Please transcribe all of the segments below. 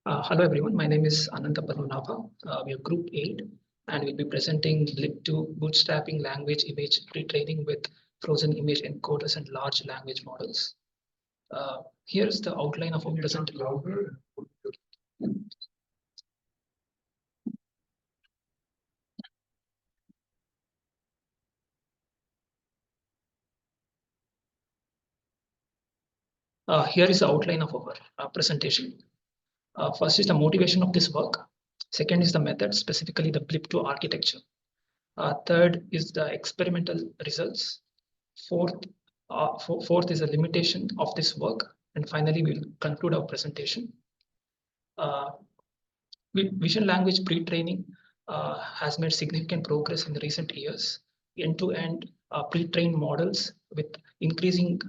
Hello everyone, my name is Ananta Padmanabha. We are Group 8 and we'll be presenting BLIP-2 Bootstrapping language image pre-training with frozen image encoders and large language models. Here's the outline of our presentation. Here is the outline of our presentation. First is the motivation of this work. Second is the method, specifically the BLIP-2 architecture. Third is the experimental results. Fourth is the limitation of this work. And finally, we'll conclude our presentation. Vision language pre-training has made significant progress in the recent years. End-to-end pre-trained models with increasing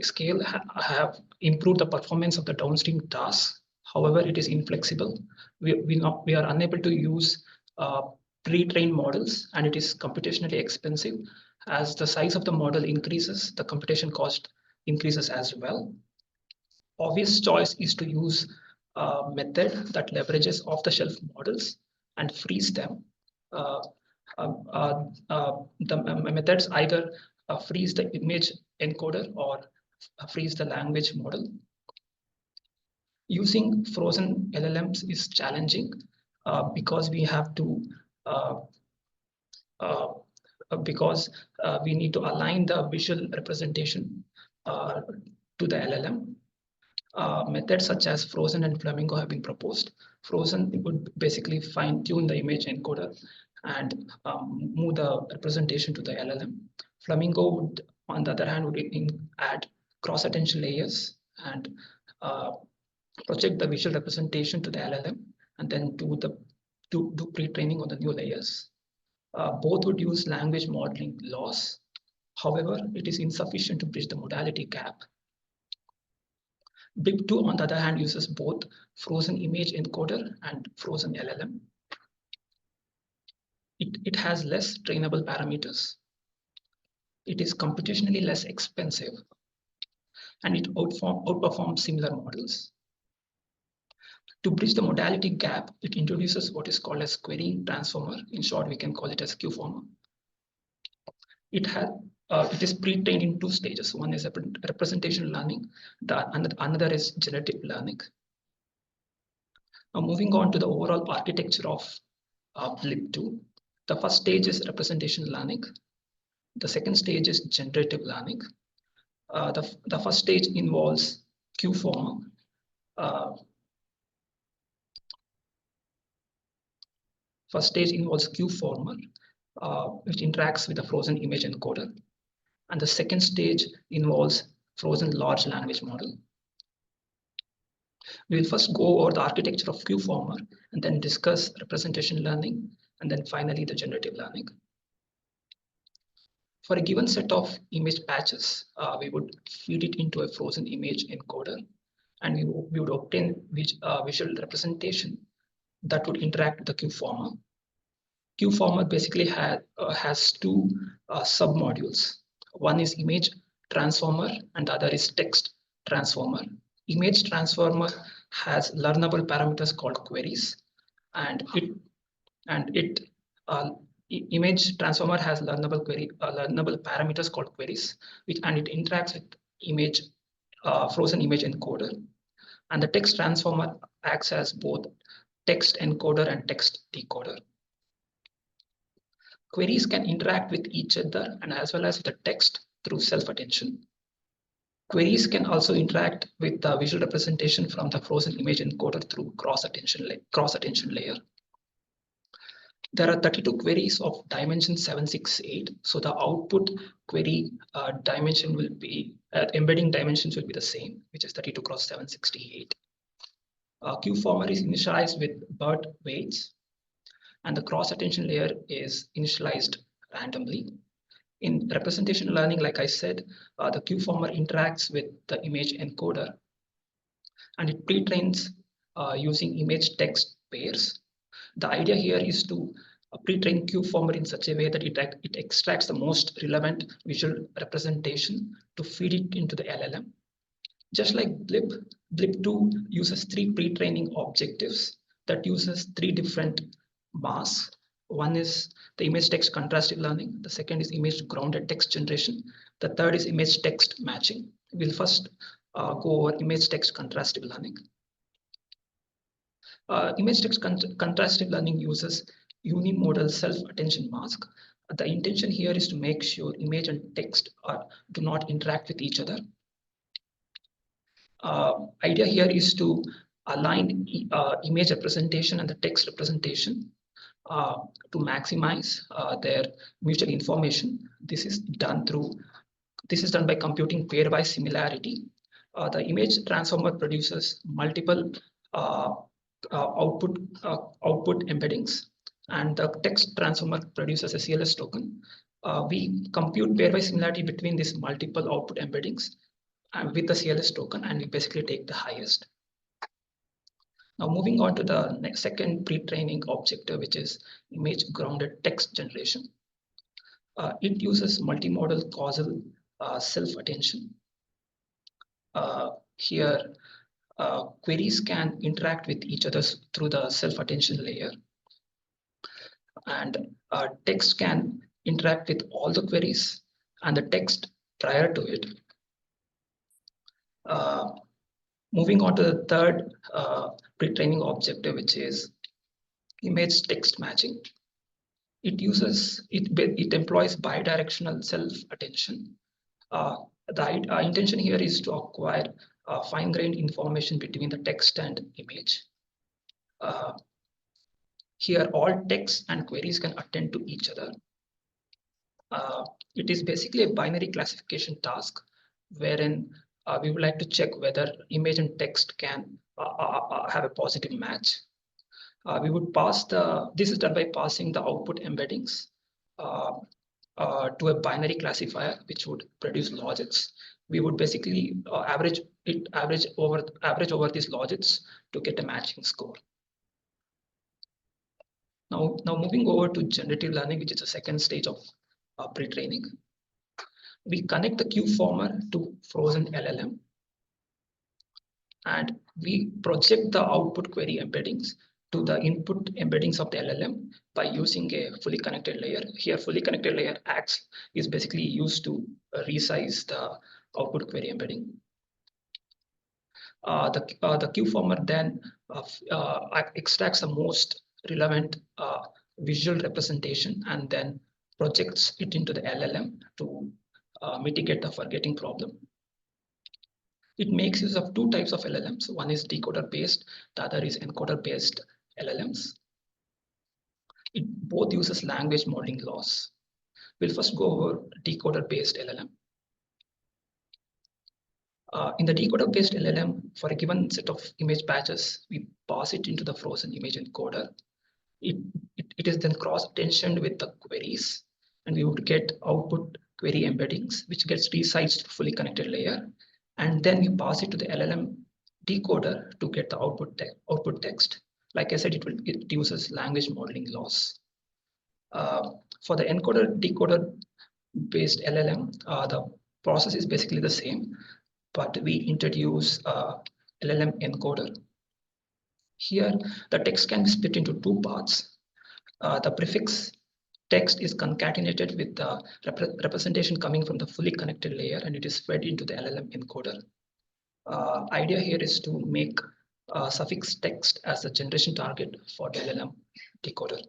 scale have improved the performance of the downstream tasks. However, it is inflexible. We are unable to use pre-trained models, and it is computationally expensive. As the size of the model increases, the computation cost increases as well. Obvious choice is to use a method that leverages off-the-shelf models and frees them. The methods either freeze the image encoder or freeze the language model. Using frozen LLMs is challenging because we have to we need to align the visual representation to the LLM. Methods such as Frozen and Flamingo have been proposed. Frozen would basically fine-tune the image encoder and move the representation to the LLM. Flamingo would, on the other hand, would add cross-attention layers and project the visual representation to the LLM and then do pre-training on the new layers. Both would use language modeling laws. However, it is insufficient to bridge the modality gap. BLIP-2, on the other hand, uses both frozen image encoder and frozen LLM. It has less trainable parameters. It is computationally less expensive, and it outperforms similar models. To bridge the modality gap, it introduces what is called as querying transformer. In short, we can call it as QFormer. It is pre-trained in 2 stages. One is representation learning, another is generative learning. Now moving on to the overall architecture of BLIP-2. The first stage is representation learning. The second stage is generative learning. The first stage involves QFormer. First stage involves QFormer, which interacts with the frozen image encoder. And the second stage involves frozen large language model. We will first go over the architecture of QFormer and then discuss representation learning and then finally the generative learning. For a given set of image patches, we would feed it into a frozen image encoder and we would obtain visual representation that would interact with the QFormer. QFormer basically has 2 submodules. One is image transformer and the other is text transformer. Image transformer has learnable parameters called queries, and image transformer has learnable parameters called queries, and it interacts with image frozen image encoder. And the text transformer acts as both text encoder and text decoder. Queries can interact with each other and as well as with the text through self-attention. Queries can also interact with the visual representation from the frozen image encoder through cross-attention layer. There are 32 queries of dimension 768. So the output query dimension will be, embedding dimensions will be the same, which is 32 cross 768. QFormer is initialized with BERT weights, and the cross-attention layer is initialized randomly. In representation learning, like I said, the QFormer interacts with the image encoder, and it pre-trains using image text pairs. The idea here is to pre-train Q-former in such a way that it extracts the most relevant visual representation to feed it into the LLM. Just like BLIP, BLIP-2 uses 3 pre-training objectives that uses 3 different masks. One is the image text contrastive learning. The second is image grounded text generation. The third is image text matching. We'll first go over image text contrastive learning. Image text contrastive learning uses unimodal self-attention mask. The intention here is to make sure image and text do not interact with each other. Idea here is to align image representation and the text representation to maximize their mutual information. This is done by computing pairwise similarity. The image transformer produces multiple output embeddings, and the text transformer produces a CLS token. We compute pairwise similarity between these multiple output embeddings with the CLS token, and we basically take the highest. Now moving on to the second pre-training objective, which is image grounded text generation. It uses multimodal causal self-attention. Here, queries can interact with each other through the self-attention layer, and text can interact with all the queries and the text prior to it. Moving on to the third pre-training objective, which is image text matching. It employs bidirectional self-attention. The intention here is to acquire fine-grained information between the text and image. Here, all text and queries can attend to each other. It is basically a binary classification task, wherein we would like to check whether image and text can have a positive match. We would pass this is done by passing the output embeddings to a binary classifier, which would produce logits. We would basically average over these logits to get a matching score. Now moving over to generative learning, which is the second stage of pre-training. We connect the Q-former to frozen LLM, and we project the output query embeddings to the input embeddings of the LLM by using a fully connected layer. Here, fully connected layer is basically used to resize the output query embedding. The Q-former then extracts the most relevant visual representation and then projects it into the LLM to mitigate the forgetting problem. It makes use of 2 types of LLMs. One is decoder-based, the other is encoder-based LLMs. It both uses language modeling laws. We'll first go over decoder-based LLM. In the decoder-based LLM, for a given set of image batches, we pass it into the frozen image encoder. It is then cross-attentioned with the queries, and we would get output query embeddings, which gets resized to fully connected layer. And then we pass it to the LLM decoder to get the output text. Like I said, it uses language modeling laws. For the encoder-decoder-based LLM, the process is basically the same, but we introduce LLM encoder. Here, the text can be split into 2 parts. The prefix text is concatenated with the representation coming from the fully connected layer, and it is fed into the LLM encoder. Idea here is to make suffix text as the generation target for the LLM decoder.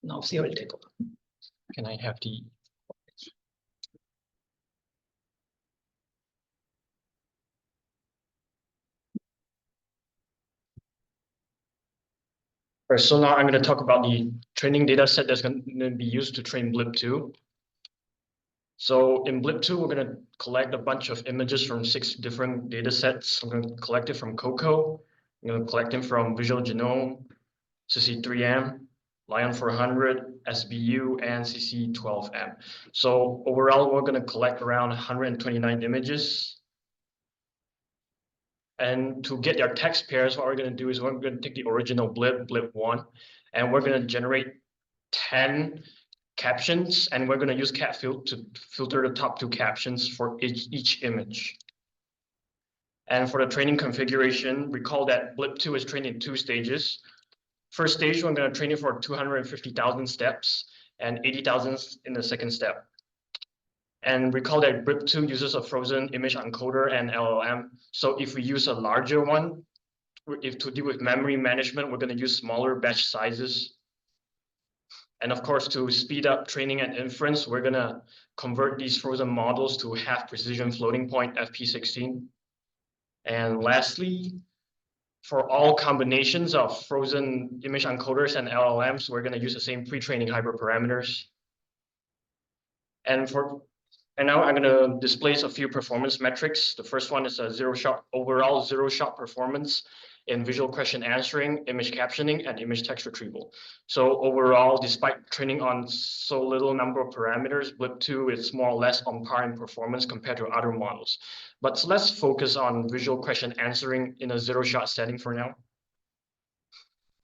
Now, Sia will take over. Can I have the... All right, so now I'm going to talk about the training data set that's going to be used to train BLIP-2. So in BLIP-2, we're going to collect a bunch of images from 6 different data sets. I'm going to collect it from COCO. I'm going to collect them from Visual Genome, CC3M, Lion 400, SBU, and CC12M. So overall, we're going to collect around 129 images. And to get their text pairs, what we're going to do is we're going to take the original BLIP, BLIP1, and we're going to generate 10 captions, and we're going to use cat fill to filter the top 2 captions for each image. And for the training configuration, recall that BLIP-2 is trained in 2 stages. First stage, we're going to train it for 250,000 steps and 80,000 in the second step. And recall that BLIP-2 uses a frozen image encoder and LLM. So if we use a larger one, if to deal with memory management, we're going to use smaller batch sizes. And of course, to speed up training and inference, we're going to convert these frozen models to half precision floating point FP16. And lastly, for all combinations of frozen image encoders and LLMs, we're going to use the same pre-training hyperparameters. And now I'm going to display a few performance metrics. The first one is a overall zero-shot performance in visual question answering, image captioning, and image text retrieval. So overall, despite training on so little number of parameters, BLIP-2 is more or less on par in performance compared to other models. But let's focus on visual question answering in a zero-shot setting for now.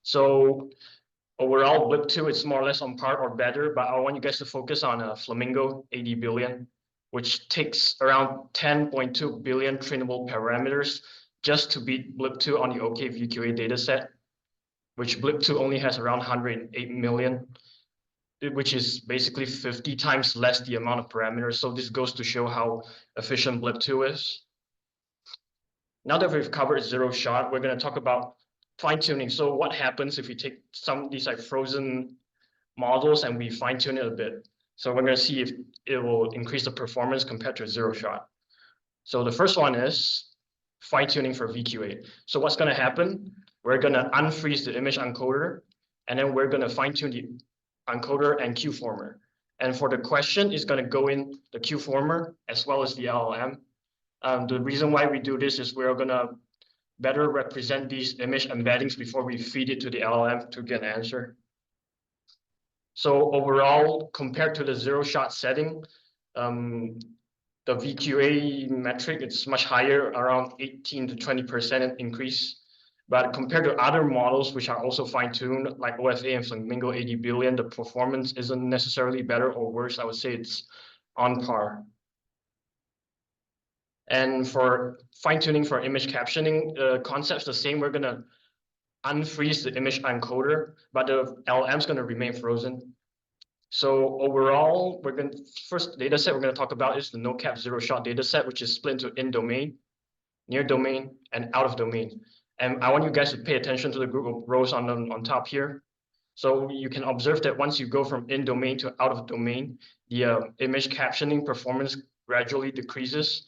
So overall, BLIP-2 is more or less on par or better, but I want you guys to focus on Flamingo 80 billion, which takes around 10.2 billion trainable parameters just to beat BLIP-2 on the OK VQA dataset, which BLIP-2 only has around 108 million, which is basically 50 times less the amount of parameters. So this goes to show how efficient BLIP-2 is. Now that we've covered zero shot, we're going to talk about fine tuning. So what happens if we take some of these like frozen models and we fine tune it a bit? So we're going to see if it will increase the performance compared to a zero shot. So the first one is fine tuning for VQA. So what's going to happen? We're going to unfreeze the image encoder, and then we're going to fine tune the encoder and Q-former. And for the question, it's going to go in the Q-former as well as the LLM. The reason why we do this is we're going to better represent these image embeddings before we feed it to the LLM to get an answer. So overall, compared to the zero-shot setting, the VQA metric, it's much higher, around 18 to 20% increase. But compared to other models, which are also fine-tuned, like OFA and Flamingo 80 billion, the performance isn't necessarily better or worse. I would say it's on par. And for fine-tuning for image captioning, concept's the same. We're going to unfreeze the image encoder, but the LLM is going to remain frozen. So overall, first data set we're going to talk about is the no-cap zero-shot data set, which is split into in-domain, near-domain, and out-of-domain. And I want you guys to pay attention to the group of rows on top here. So you can observe that once you go from in-domain to out-of-domain, the image captioning performance gradually decreases.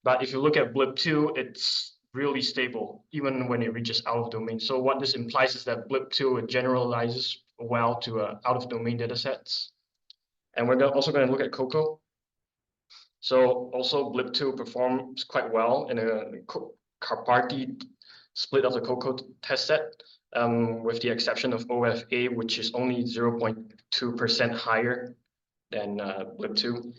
But if you look at BLIP-2, it's really stable, even when it reaches out-of-domain. So what this implies is that BLIP-2 generalizes well to out-of-domain data sets. And we're also going to look at COCO. So also BLIP-2 performs quite well in a Karpathy split of the COCO test set, with the exception of OFA, which is only 0.2% higher than BLIP-2.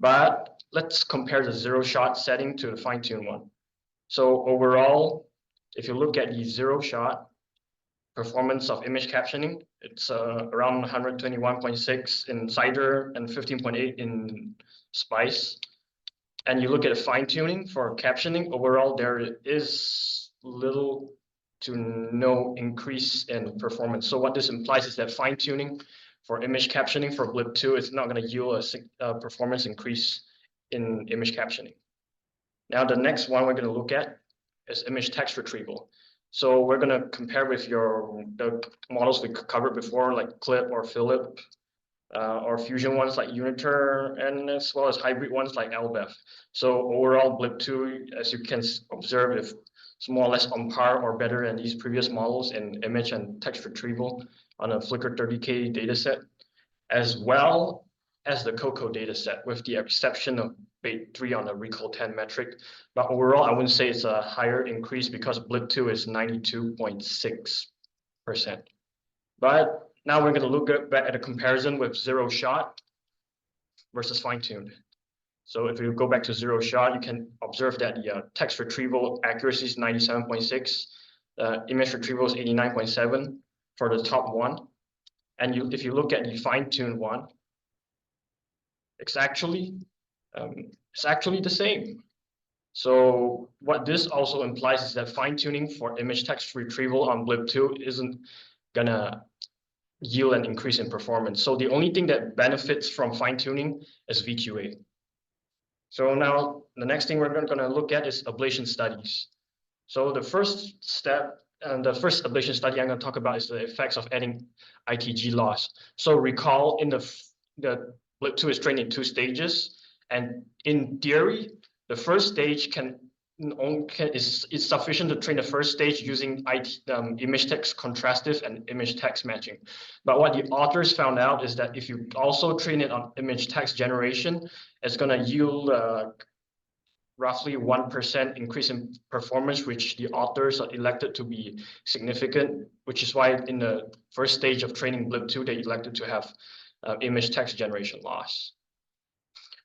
But let's compare the zero-shot setting to the fine-tuned one. So overall, if you look at the zero-shot performance of image captioning, it's around 121.6 in CIDR and 15.8 in SPICE. And you look at fine-tuning for captioning, overall, there is little to no increase in performance. So what this implies is that fine-tuning for image captioning for BLIP-2 is not going to yield a performance increase in image captioning. Now, the next one we're going to look at is image text retrieval. So we're going to compare with the models we covered before, like CLIP or PHILIP, or fusion ones like Unitor, and as well as hybrid ones like LBEF. So overall, BLIP-2, as you can observe, it's more or less on par or better than these previous models in image and text retrieval on a Flickr 30K dataset, as well as the COCO dataset, with the exception of BAIT3 on the Recall 10 metric. But overall, I wouldn't say it's a higher increase because BLIP-2 is 92.6%. But now we're going to look back at a comparison with zero shot versus fine-tuned. So if you go back to zero shot, you can observe that the text retrieval accuracy is 97.6, image retrieval is 89.7 for the top one. And if you look at the fine-tuned one, it's actually the same. So what this also implies is that fine-tuning for image text retrieval on BLIP-2 isn't gonna yield an increase in performance. So the only thing that benefits from fine-tuning is VQA. So now the next thing we're going to look at is ablation studies. So the first step and the first ablation study I'm going to talk about is the effects of adding ITG loss. So recall in the BLIP-2 is trained in 2 stages, and in theory, the first stage is sufficient to train the first stage using image text contrastive and image text matching. But what the authors found out is that if you also train it on image text generation, it's going to yield roughly 1% increase in performance, which the authors elected to be significant, which is why in the first stage of training BLIP-2, they elected to have image text generation loss.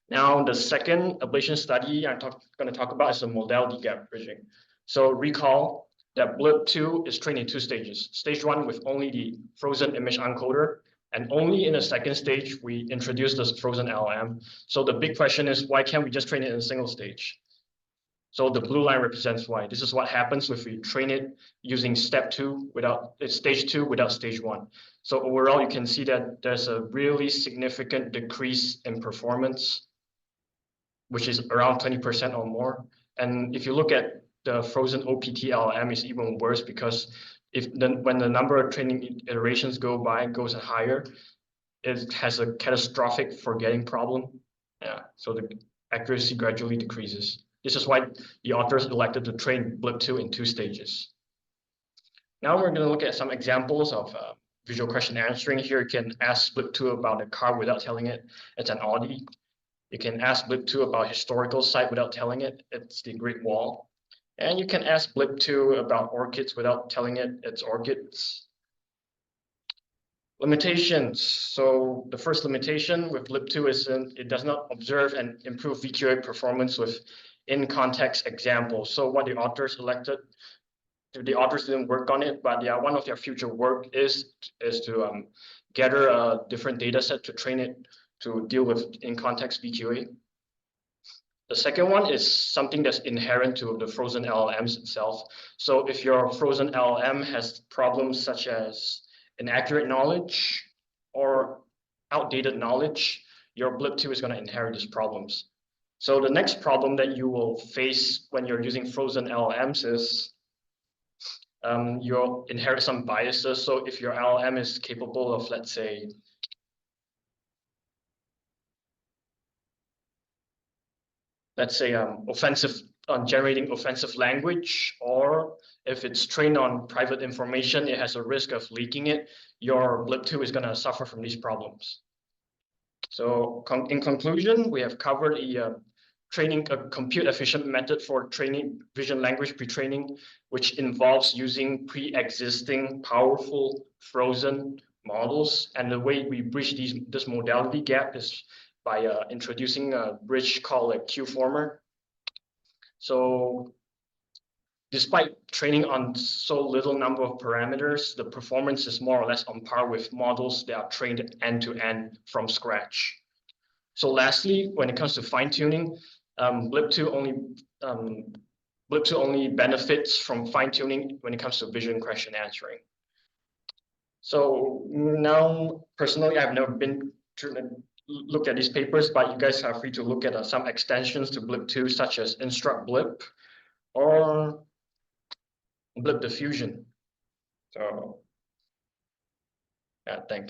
Now, the second ablation study I'm going to talk about is the modality gap bridging. So recall that BLIP-2 is trained in 2 stages. Stage 1 with only the frozen image encoder, and only in the second stage, we introduce this frozen LLM. So the big question is, why can't we just train it in a single stage? So the blue line represents why. This is what happens if we train it using stage 2 without stage 1. So overall, you can see that there's a really significant decrease in performance, which is around 20% or more. And if you look at the frozen OPT LLM, is even worse, because when the number of training iterations goes higher, it has a catastrophic forgetting problem. Yeah, so the accuracy gradually decreases. This is why the authors elected to train BLIP-2 in 2 stages. Now we're going to look at some examples of visual question answering. Here you can ask BLIP-2 about a car without telling it it's an Audi. You can ask BLIP-2 about a historical site without telling it it's the Great Wall. And you can ask BLIP-2 about orchids without telling it it's orchids. Limitations. So the first limitation with BLIP-2 is it does not observe and improve VQA performance with in-context examples. So what the authors elected, the authors didn't work on it, but yeah, one of their future work is to gather a different data set to train it to deal with in-context VQA. The second one is something that's inherent to the frozen LLMs itself. So if your frozen LLM has problems such as inaccurate knowledge or outdated knowledge, your BLIP-2 is going to inherit these problems. So the next problem that you will face when you're using frozen LLMs is you'll inherit some biases. So if your LLM is capable of, let's say, generating offensive language, or if it's trained on private information, it has a risk of leaking it, your BLIP-2 is going to suffer from these problems. So in conclusion, we have covered training a compute-efficient method for training vision language pre-training, which involves using pre-existing powerful frozen models. And the way we bridge this modality gap is by introducing a bridge called a Q-former. So despite training on so little number of parameters, the performance is more or less on par with models that are trained end-to-end from scratch. So lastly, when it comes to fine-tuning, BLIP-2 only benefits from fine-tuning when it comes to vision question answering. So now, personally, I've never been looked at these papers, but you guys are free to look at some extensions to BLIP-2, such as Instruct BLIP or BLIP diffusion. So yeah, thanks.